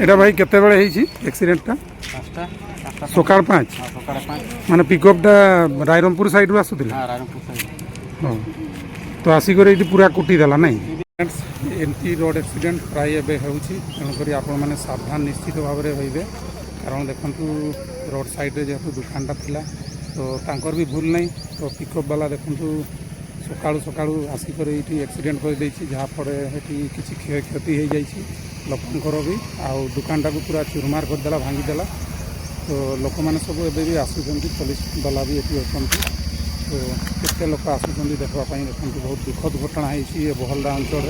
এটা ভাই কেতবে एक्सीडेंटा सकाल 5 माने पिकअपटा रायरमपुर साइड रू आसुथिला तो आसिक ये पूरा कुटीदेला ना एमती रोड एक्सीडेंट प्राय एवं होणुक आपण मैंने सावधान निश्चित भाव में रही कारण देखु रोड साइड जेहतु दुकानटा थिला तो तांकर भी भूल नहीं तो पिकअप वाला देखु सकाळु सकाळु आसिक ये एक्सीडेंट कर जहाँफल किसी क्षय क्षति हो जाए लोकंर भी आउ दुकानटा को पूरा चुरमार करदेला भांगीदेला तो लोक मैंने सब एवं भी आसुँच पुलिस वाला भी ये अच्छा तो केते लोक आसुँच देखापी देखते बहुत दुखद घटना है बहलदा अंचल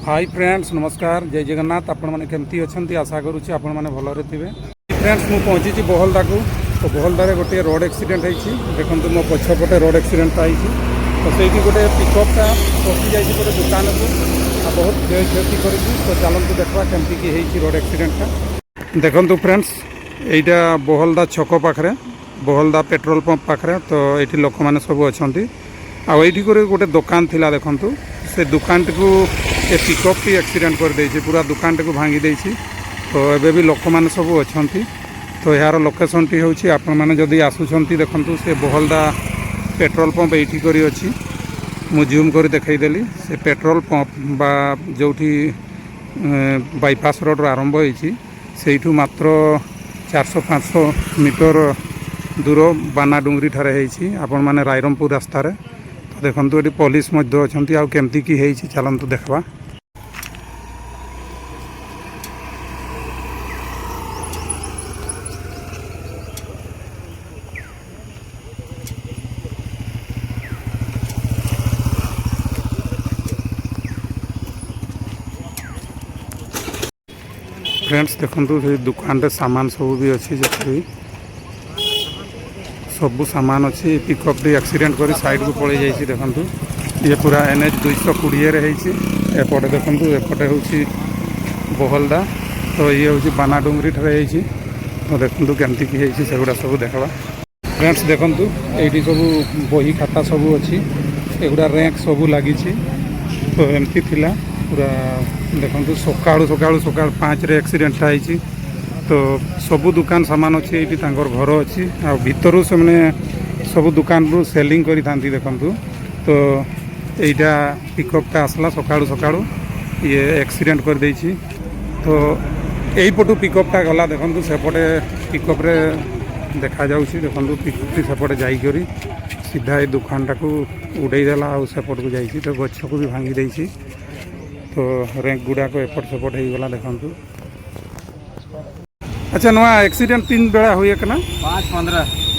हाई फ्रेंड्स नमस्कार जय जगन्नाथ आपण मैंने केमती अच्छा आशा करुच्ची आपण मैंने भलरे थे फ्रेंड्स मु पहुँची बहलदा को तो बहलदारे गोटे रोड एक्सीडेंट होती देखो मो पछपटे रोड एक्सीडेंटा होती तो से गोटे पिकअपटा पशि जा गोटे दुकान को बहुत क्षय क्षति कर तो चलतु देखा केमती कि रोड एक्सीडेंटा देखु फ्रेंड्स यहीटा बहलदा छक पाखे बहलदा पेट्रोल पंप पाखे तो ये लोक मैंने सब अच्छा आईटी गोटे दुकान थिला देखु से दुकान को ये पिकअप टी एक्सीडेंट कर देछि पूरा दुकान को भांगी देछि तो एबे भी लोक मैंने सब अच्छा तो यार लोकेशन टी होछि आपण माने जदि आसुछंती देखंतु से बहलदा पेट्रोल पंप एठी करी अछि मु जूम कर देखै देली से पेट्रोल पंप बा जोठी बाईपास रोड आरंभ होइछि सेठू मात्र 400-500 मीटर दूर बाना डुंगरी ठारे होइछि आपण माने रायरमपुर रास्ता रे तो देखंतु एटी पुलिस मध्य अछंती आ केमती की होइछि चलंतु देखबा फ्रेंड्स देखु दुकान रे सामान सब भी अच्छी जैसे सबू सामान अच्छी पिकअप टी एक्सीडेंट कर साइड को पड़े जाइए देखु ये पूरा NH 220 एपटे देखु एपटे हूँ बहलदा तो ये हूँ बाना डुंगरी ठारे तो देखु केमती कि सेगुड़ा सब देखा फ्रेंड्स देखु ये सब बही खाता सब अच्छी एगुड़ा रैंक सब लगी तो एमती थिला पूरा देखु सकाल 5 रे एक्सीडेंट होती तो सबू दुकान सामान अच्छी ये घर अच्छी आ भीतर से मैंने सब दुकान रू सेलिंग करी थांती देखंतु तो यहीटा पिकअपटा आसला सकाळु ये एक्सीडेंट कर देछि तो यही पटू पिकअपटा गला देखंतु सेपटे पिकअप रे देखा जाउछि देखंतु पिकअप सेपटे जाई करी सीधा ये दुकानटा को उड़ाई देला आ सेपट को जाइछि तो गछ को भी भांगी देछि तो रैंक गुड़ा को एपट सेपट हो गला देखंतु अच्छा नवा एक्सीडेंट 3 बेला हुए कना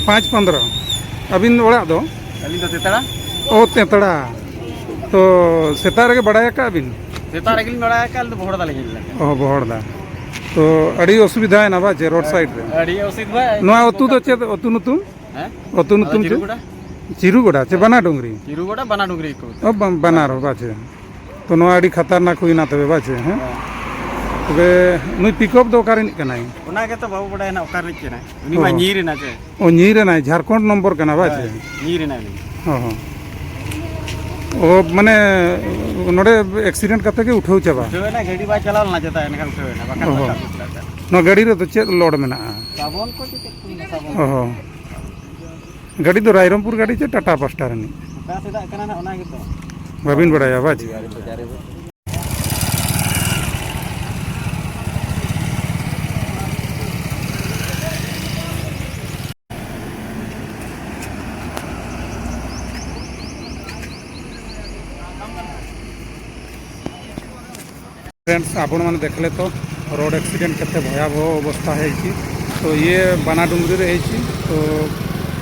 5:15 अबिन ओड़ा दो अली तो तेतड़ा ओ तेतड़ा तो सेतार के बड़ाया का अबिन सेतार के बड़ाया का तो बहड़दा लगे ओ बहड़दा तो अड़ी असुविधा है ना बाजे रोड साइड रे अड़ी असुविधा नवा अतु तो चेत अतु न तुम हैं अतु न तुम चिरुगुड़ा चे बना डुंगरी को ओ बना रो बाजे तो नवा अड़ी खतरनाक हुई ना तबे बाजे हैं तबे नुई पिकअप दो कारी कनाई ओना के तो बाबू बड़ा है ना ओकार रे केना उनी मा नीर ना जे ओ नीर ना झारखंड नंबर कना बाजे नीर ना हां हां ओ माने नोडे एक्सीडेंट करते के उठाउ चबा उठावे ना गाड़ी बा चलाल ना जता एनका उठावे ना बाका न गाड़ी रे तो चे लोड में ना साबन को के साबन ओहो गाड़ी तो रायरमपुर गाड़ी चे टाटा पास्टार नी का सेदा कना ना ओना के तो बाबिन बड़ाया बाजे फ्रेंड्स आपण मैंने देखले तो रोड एक्सीडेंट केते भयावह अवस्था है तो ये बानाडुंगरी रे है तो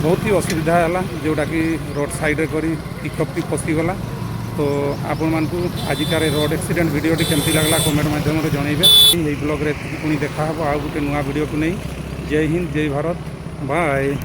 बहुत ही असुविधा है जोटा कि रोड साइड रे करी पिकअप भी पशिगला तो आपण मानकू आजिकार रोड एक्सीडेंट वीडियो केमती लगला कमेंट माध्यम जनइबे यही ब्लॉग रे पुणी देखा आउ गोटे नुआ वीडियो को नहीं जय हिंद जय भारत बाय।